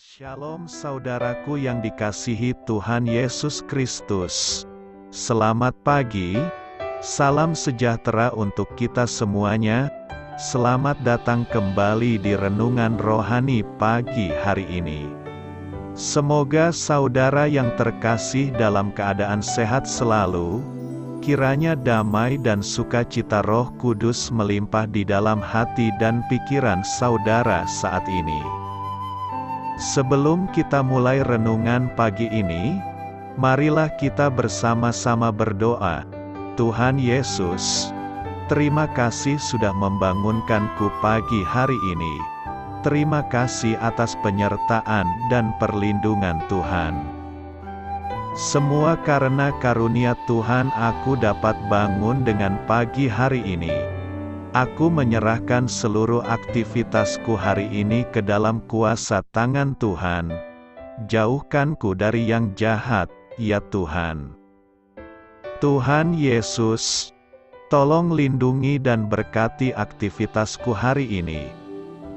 Shalom saudaraku yang dikasihi Tuhan Yesus Kristus. Selamat pagi, salam sejahtera untuk kita semuanya. Selamat datang kembali di Renungan Rohani pagi hari ini. Semoga saudara yang terkasih dalam keadaan sehat selalu. Kiranya damai dan sukacita Roh Kudus melimpah di dalam hati dan pikiran saudara saat ini. Sebelum kita mulai renungan pagi ini, marilah kita bersama-sama berdoa. Tuhan Yesus, terima kasih sudah membangunkanku pagi hari ini. Terima kasih atas penyertaan dan perlindungan Tuhan. Semua karena karunia Tuhan aku dapat bangun dengan pagi hari ini. Aku menyerahkan seluruh aktivitasku hari ini ke dalam kuasa tangan Tuhan. Jauhkanku dari yang jahat, ya Tuhan. Tuhan Yesus, tolong lindungi dan berkati aktivitasku hari ini.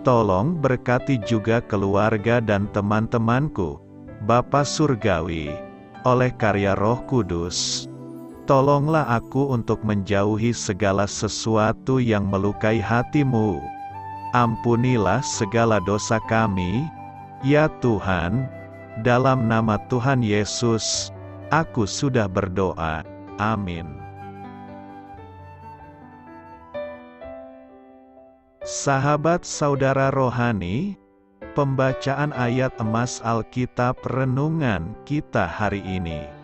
Tolong berkati juga keluarga dan teman-temanku, Bapa Surgawi, oleh karya Roh Kudus. Tolonglah aku untuk menjauhi segala sesuatu yang melukai hati-Mu. Ampunilah segala dosa kami, ya Tuhan. Dalam nama Tuhan Yesus, aku sudah berdoa. Amin. Sahabat saudara rohani, pembacaan ayat emas Alkitab renungan kita hari ini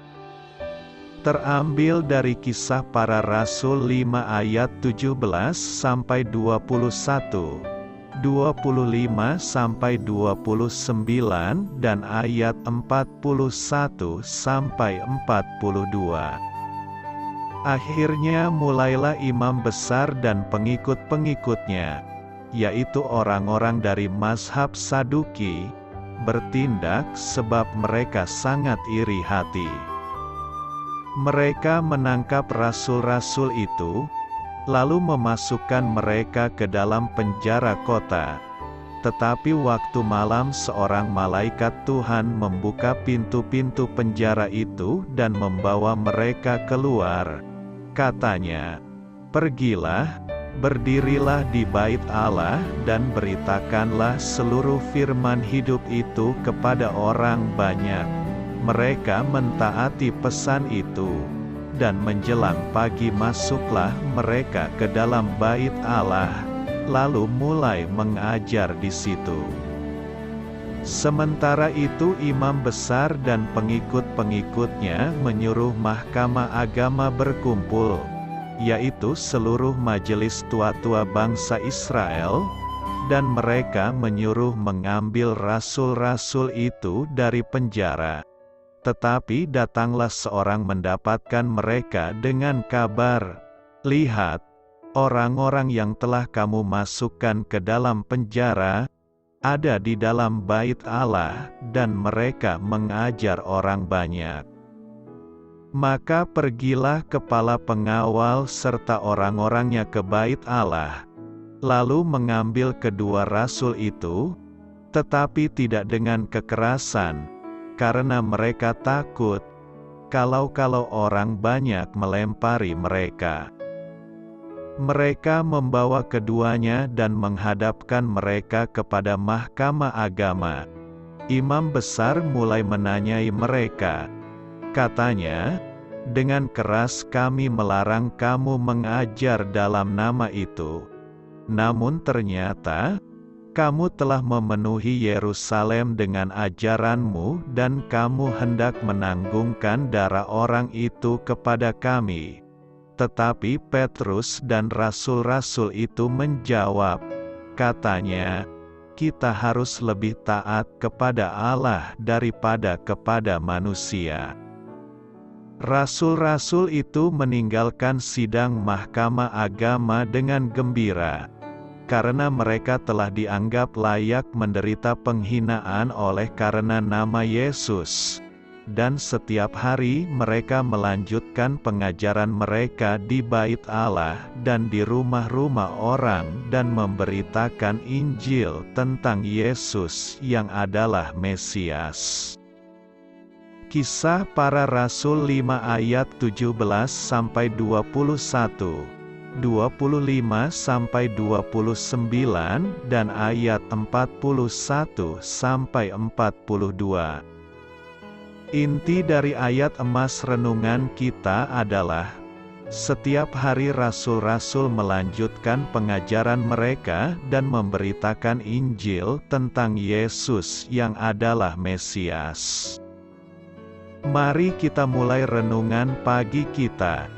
terambil dari Kisah Para Rasul 5 ayat 17 sampai 21, 25 sampai 29 dan ayat 41 sampai 42. Akhirnya mulailah imam besar dan pengikut-pengikutnya, yaitu orang-orang dari mazhab Saduki, bertindak sebab mereka sangat iri hati. Mereka menangkap rasul-rasul itu, lalu memasukkan mereka ke dalam penjara kota. Tetapi waktu malam seorang malaikat Tuhan membuka pintu-pintu penjara itu dan membawa mereka keluar. Katanya, "Pergilah, berdirilah di bait Allah dan beritakanlah seluruh firman hidup itu kepada orang banyak." Mereka mentaati pesan itu, dan menjelang pagi masuklah mereka ke dalam bait Allah, lalu mulai mengajar di situ. Sementara itu imam besar dan pengikut-pengikutnya menyuruh mahkamah agama berkumpul, yaitu seluruh majelis tua-tua bangsa Israel, dan mereka menyuruh mengambil rasul-rasul itu dari penjara. Tetapi datanglah seorang mendapatkan mereka dengan kabar, "Lihat, orang-orang yang telah kamu masukkan ke dalam penjara, ada di dalam bait Allah, dan mereka mengajar orang banyak." Maka pergilah kepala pengawal serta orang-orangnya ke bait Allah, lalu mengambil kedua rasul itu, tetapi tidak dengan kekerasan, karena mereka takut, kalau orang banyak melempari mereka. Mereka membawa keduanya dan menghadapkan mereka kepada mahkamah agama. Imam besar mulai menanyai mereka. Katanya, "Dengan keras kami melarang kamu mengajar dalam nama itu. Namun ternyata, kamu telah memenuhi Yerusalem dengan ajaranmu dan kamu hendak menanggungkan darah orang itu kepada kami." Tetapi Petrus dan rasul-rasul itu menjawab, katanya, "Kita harus lebih taat kepada Allah daripada kepada manusia." Rasul-rasul itu meninggalkan sidang mahkamah agama dengan gembira, karena mereka telah dianggap layak menderita penghinaan oleh karena nama Yesus. dan setiap hari mereka melanjutkan pengajaran mereka di Bait Allah dan di rumah-rumah orang dan memberitakan Injil tentang Yesus yang adalah Mesias. Kisah Para Rasul 5 ayat 17-21, 25-29 dan ayat 41-42. Inti dari ayat emas renungan kita adalah, setiap hari rasul-rasul melanjutkan pengajaran mereka dan memberitakan Injil tentang Yesus yang adalah Mesias. Mari kita mulai renungan pagi kita.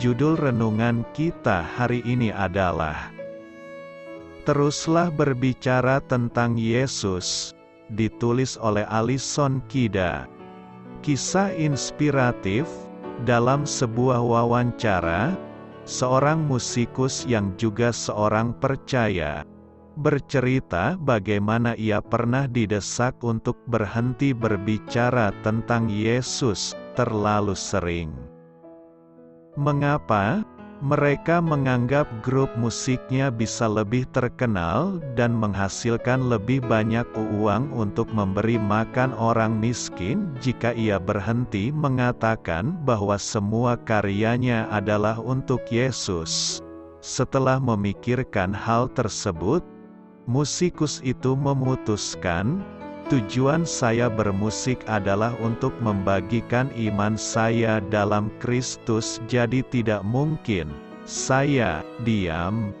Judul renungan kita hari ini adalah Teruslah Berbicara Tentang Yesus, ditulis oleh Alison Kida. Kisah inspiratif, dalam sebuah wawancara, seorang musikus yang juga seorang percaya, bercerita bagaimana ia pernah didesak untuk berhenti berbicara tentang Yesus terlalu sering. Mengapa? Mereka menganggap grup musiknya bisa lebih terkenal dan menghasilkan lebih banyak uang untuk memberi makan orang miskin jika ia berhenti mengatakan bahwa semua karyanya adalah untuk Yesus. Setelah memikirkan hal tersebut, musikus itu memutuskan, tujuan saya bermusik adalah untuk membagikan iman saya dalam Kristus, jadi tidak mungkin saya diam.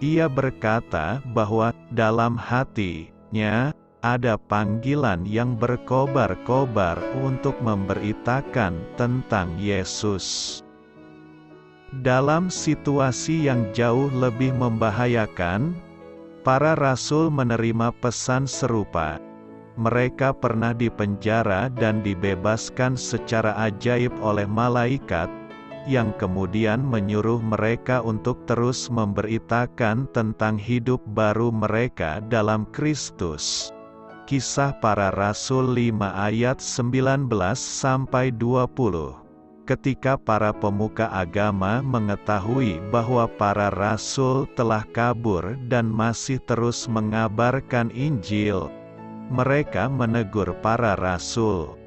Ia berkata bahwa dalam hatinya ada panggilan yang berkobar-kobar untuk memberitakan tentang Yesus. Dalam situasi yang jauh lebih membahayakan, para rasul menerima pesan serupa. Mereka pernah dipenjara dan dibebaskan secara ajaib oleh malaikat, yang kemudian menyuruh mereka untuk terus memberitakan tentang hidup baru mereka dalam Kristus. Kisah Para Rasul 5 ayat 19-20. Ketika para pemuka agama mengetahui bahwa para rasul telah kabur dan masih terus mengabarkan Injil, mereka menegur para rasul.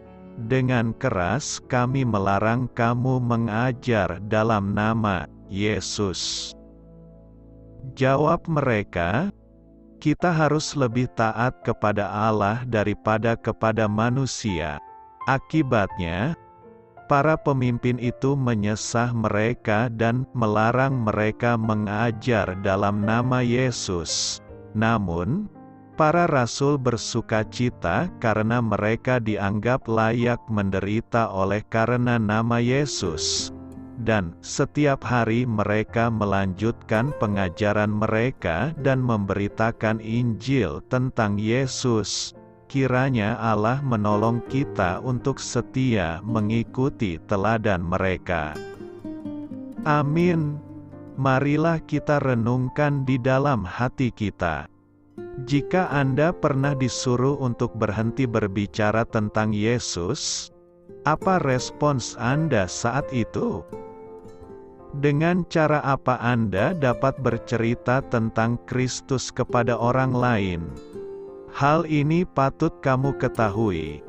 Dengan keras kami melarang kamu mengajar dalam nama Yesus. Jawab mereka, kita harus lebih taat kepada Allah daripada kepada manusia. Akibatnya, para pemimpin itu menyesah mereka dan melarang mereka mengajar dalam nama Yesus. Namun, para rasul bersukacita karena mereka dianggap layak menderita oleh karena nama Yesus. Dan setiap hari mereka melanjutkan pengajaran mereka dan memberitakan Injil tentang Yesus. Kiranya Allah menolong kita untuk setia mengikuti teladan mereka. Amin. Marilah kita renungkan di dalam hati kita. Jika Anda pernah disuruh untuk berhenti berbicara tentang Yesus, apa respons Anda saat itu? Dengan cara apa Anda dapat bercerita tentang Kristus kepada orang lain? Hal ini patut kamu ketahui.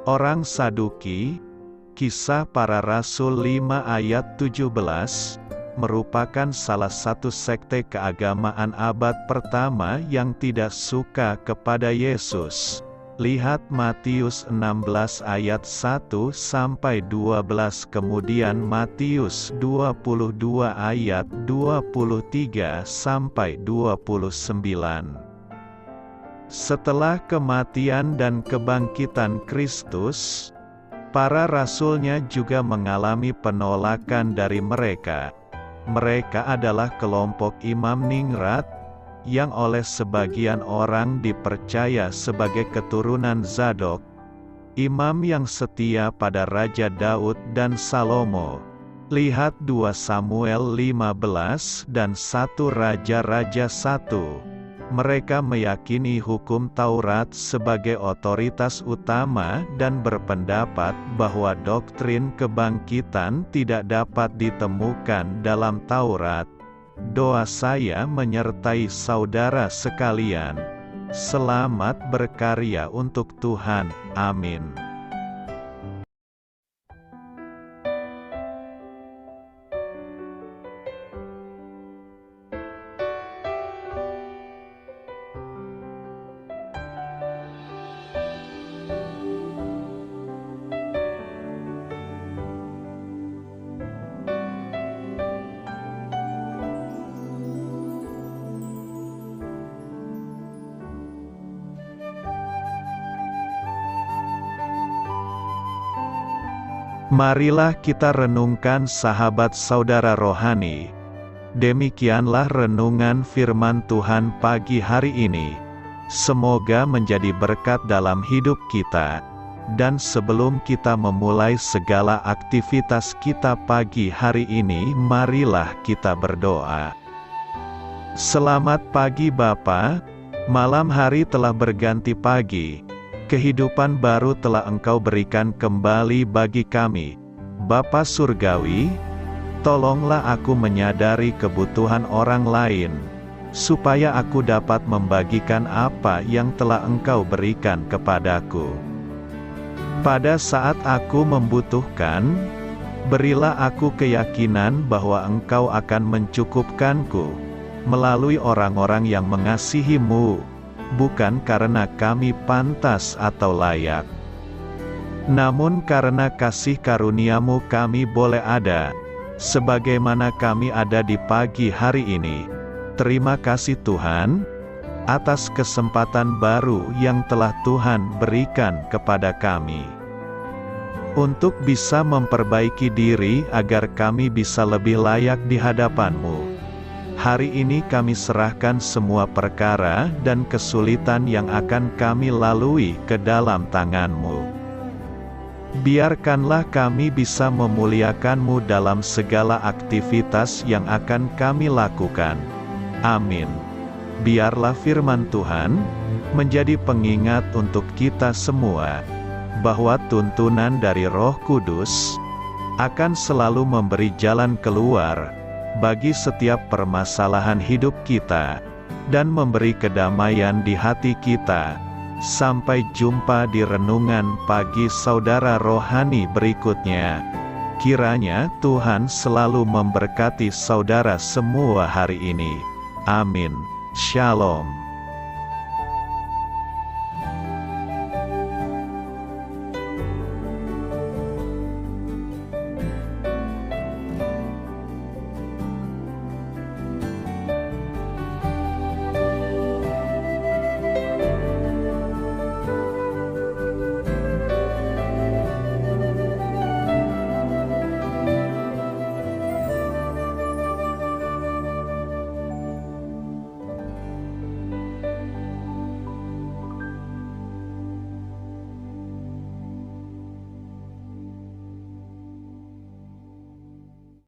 Orang Saduki, Kisah Para Rasul 5 ayat 17, merupakan salah satu sekte keagamaan abad pertama yang tidak suka kepada Yesus. Lihat Matius 16 ayat 1-12, kemudian Matius 22 ayat 23-29. Setelah kematian dan kebangkitan Kristus, para rasulnya juga mengalami penolakan dari mereka. Mereka adalah kelompok Imam Ningrat, yang oleh sebagian orang dipercaya sebagai keturunan Zadok, imam yang setia pada Raja Daud dan Salomo. Lihat 2 Samuel 15 dan 1 Raja-Raja 1. Mereka meyakini hukum Taurat sebagai otoritas utama dan berpendapat bahwa doktrin kebangkitan tidak dapat ditemukan dalam Taurat. Doa saya menyertai saudara sekalian. Selamat berkarya untuk Tuhan. Amin. Marilah kita renungkan sahabat saudara rohani. Demikianlah renungan firman Tuhan pagi hari ini. Semoga menjadi berkat dalam hidup kita. Dan sebelum kita memulai segala aktivitas kita pagi hari ini, marilah kita berdoa. Selamat pagi Bapa, malam hari telah berganti pagi. Kehidupan baru telah Engkau berikan kembali bagi kami. Bapa Surgawi, tolonglah aku menyadari kebutuhan orang lain, supaya aku dapat membagikan apa yang telah Engkau berikan kepadaku. Pada saat aku membutuhkan, berilah aku keyakinan bahwa Engkau akan mencukupkanku, melalui orang-orang yang mengasihi-Mu, bukan karena kami pantas atau layak, namun karena kasih karunia-Mu kami boleh ada, sebagaimana kami ada di pagi hari ini. Terima kasih Tuhan, atas kesempatan baru yang telah Tuhan berikan kepada kami, untuk bisa memperbaiki diri agar kami bisa lebih layak di hadapan-Mu. Hari ini kami serahkan semua perkara dan kesulitan yang akan kami lalui ke dalam tangan-Mu. Biarkanlah kami bisa memuliakan-Mu dalam segala aktivitas yang akan kami lakukan. Amin. Biarlah firman Tuhan menjadi pengingat untuk kita semua, bahwa tuntunan dari Roh Kudus akan selalu memberi jalan keluar bagi setiap permasalahan hidup kita, dan memberi kedamaian di hati kita. Sampai jumpa di renungan pagi saudara rohani berikutnya. Kiranya Tuhan selalu memberkati saudara semua hari ini. Amin. Shalom.